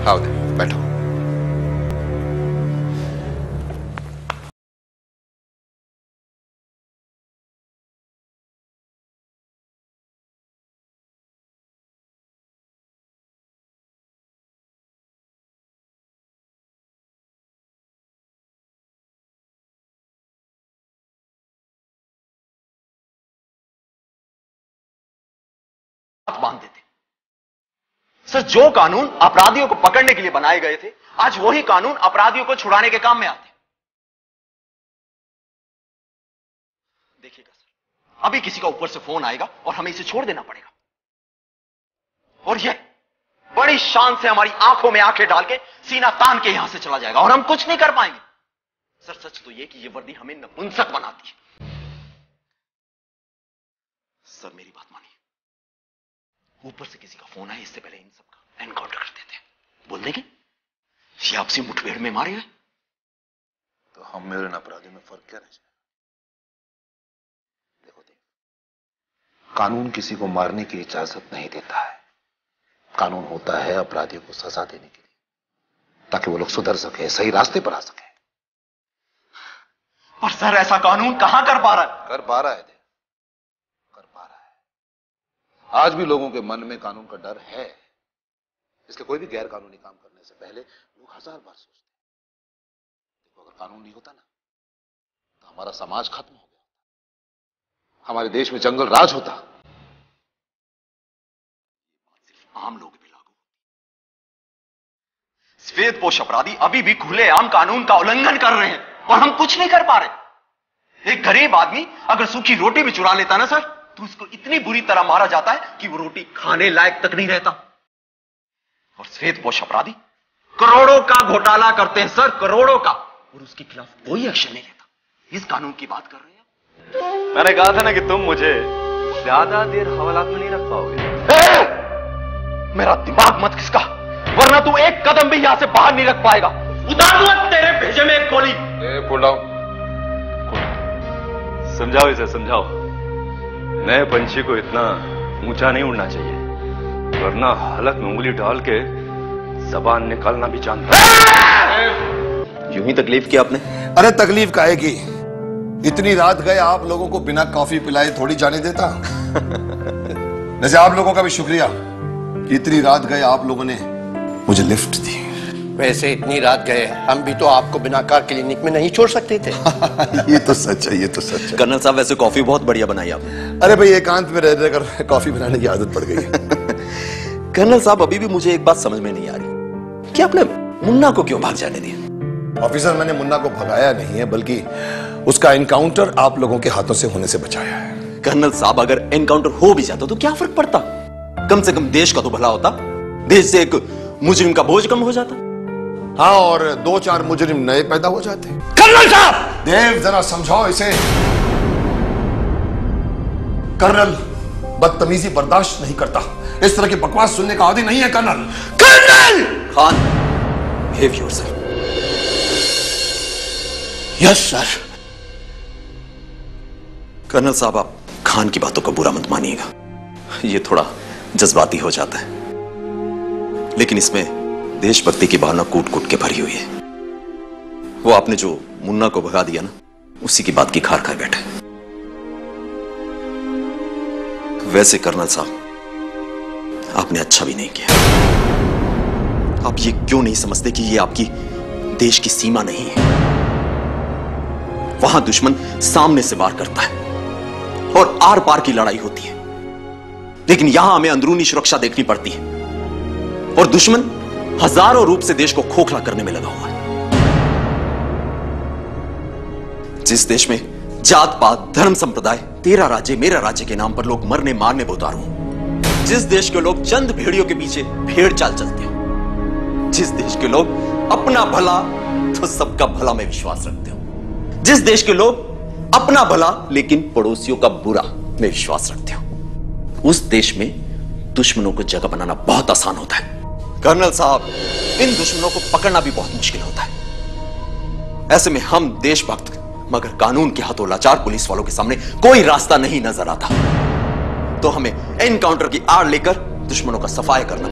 आओ दे, बैठो। बांध देते। सर, जो कानून अपराधियों को पकड़ने के लिए बनाए गए थे, आज वही कानून अपराधियों को छुड़ाने के काम में आते। देखिएगा सर, अभी किसी का ऊपर से फोन आएगा और हमें इसे छोड़ देना पड़ेगा, और यह बड़ी शान से हमारी आंखों में आंखें डाल के सीना तान के यहां से चला जाएगा और हम कुछ नहीं कर पाएंगे। सर, सच तो यह कि यह वर्दी हमें नपुंसक बनाती है। सर, मेरी बात मानिए, ऊपर से किसी का फोन आए इससे पहले इन सबका एनकाउंटर कर देते हैं। बोल देंगे ये आपसी मुठभेड़ में मारे गए। तो हम में और इन अपराधियों में फर्क क्या रह जाए? देखो देव, कानून किसी को मारने की इजाजत नहीं देता है। कानून होता है अपराधियों को सजा देने के लिए, ताकि वो लोग सुधर सके, सही रास्ते पर आ सके। पर सर, ऐसा कानून कहां कर पा रहा है? कर पा रहा है देव, कर पा रहा है। आज भी लोगों के मन में कानून का डर है, इसलिए कोई भी गैर कानूनी काम करने से पहले लोग 1000 बार सोचते हैं। देखो, अगर कानून नहीं होता ना, तो हमारा समाज खत्म हो गया, हमारे देश में जंगल राज होता। सिर्फ आम लोग भी लागू। श्वेतपोश अपराधी अभी भी खुलेआम कानून का उल्लंघन कर रहे हैं और हम कुछ नहीं कर पा रहे। एक गरीब आदमी अगर सूखी रोटी भी चुरा लेता ना सर, तो उसको इतनी बुरी तरह मारा जाता है कि वो रोटी खाने लायक तक नहीं रहता। और श्वेतपोश अपराधी करोड़ों का घोटाला करते हैं सर, करोड़ों का, और उसके खिलाफ कोई एक्शन नहीं लेता। इस कानून की बात कर रहे हैं। मैंने कहा था ना कि तुम मुझे ज्यादा देर हवालात में नहीं रख पाओगे। मेरा दिमाग मत खिसका, वरना तू एक कदम भी यहां से बाहर नहीं रख पाएगा। उतार दूंगा तेरे भेजे में एक गोली। समझाओ इसे, समझाओ। नए पंछी को इतना ऊंचा नहीं उड़ना चाहिए, वरना हलक में उंगली डाल के जबान निकालना भी जानता है। यूं ही तकलीफ की आपने? अरे तकलीफ काहे की, इतनी रात गए आप लोगों को बिना कॉफी पिलाए थोड़ी जाने देता। वैसे आप लोगों का भी शुक्रिया कि इतनी रात गए आप लोगों ने मुझे लिफ्ट दी। वैसे इतनी रात गए हम भी तो आपको बिना कार क्लिनिक में नहीं छोड़ सकते थे। ये तो सच है, ये तो सच है। कर्नल साहब, वैसे कॉफी बहुत बढ़िया बनाई आपने। अरे भाई, एकांत में रह रहकर कॉफी बनाने की आदत पड़ गई है। कर्नल साहब, अभी भी मुझे एक बात समझ में नहीं आ रही कि आपने मुन्ना को क्यों भाग जाने दिया? ऑफिसर, मैंने मुन्ना को भगाया नहीं है, बल्कि उसका एनकाउंटर आप लोगों के हाथों से होने से बचाया है। कर्नल साहब, अगर एनकाउंटर हो भी जाता तो क्या फर्क पड़ता? कम से कम देश का तो भला होता, देश से एक मुजरिम का बोझ कम हो जाता। हाँ, और 2-4 मुजरिम नए पैदा हो जाते। कर्नल साहब! देव, जरा समझाओ इसे। कर्नल बदतमीजी बर्दाश्त नहीं करता, इस तरह की बकवास सुनने का आदी नहीं है colonel. Colonel! Khan, behave yourself. Yes sir. Colonel साहब, आप खान की बातों को बुरा मत मानिएगा, ये थोड़ा जज्बाती हो जाता है, लेकिन इसमें देशभक्ति की भावना कूट कूट के भरी हुई है। वो आपने जो मुन्ना को भगा दिया ना, उसी की बात की खार खाए बैठे। वैसे कर्नल साहब, आपने अच्छा भी नहीं किया। आप ये क्यों नहीं समझते कि ये आपकी देश की सीमा नहीं है? वहां दुश्मन सामने से वार करता है और आर पार की लड़ाई होती है, लेकिन यहां हमें अंदरूनी सुरक्षा देखनी पड़ती है, और दुश्मन हजारों रूप से देश को खोखला करने में लगा हुआ है। जिस देश में जात पात, धर्म, संप्रदाय, तेरा राज्य मेरा राज्य के नाम पर लोग मरने मारने बोतार हों, जिस देश के लोग चंद भेड़ियों के पीछे भेड़ चाल चलते हैं, जिस देश के लोग अपना भला तो सबका भला में विश्वास रखते हो, जिस देश के लोग अपना भला लेकिन पड़ोसियों का बुरा में विश्वास रखते हो, उस देश में दुश्मनों को जगह बनाना बहुत आसान होता है। कर्नल साहब, इन दुश्मनों को पकड़ना भी बहुत मुश्किल होता है। ऐसे में हम देशभक्त, मगर कानून के हाथों लाचार पुलिस वालों के सामने कोई रास्ता नहीं नजर आता, तो हमें एनकाउंटर की आड़ लेकर दुश्मनों का सफाया करना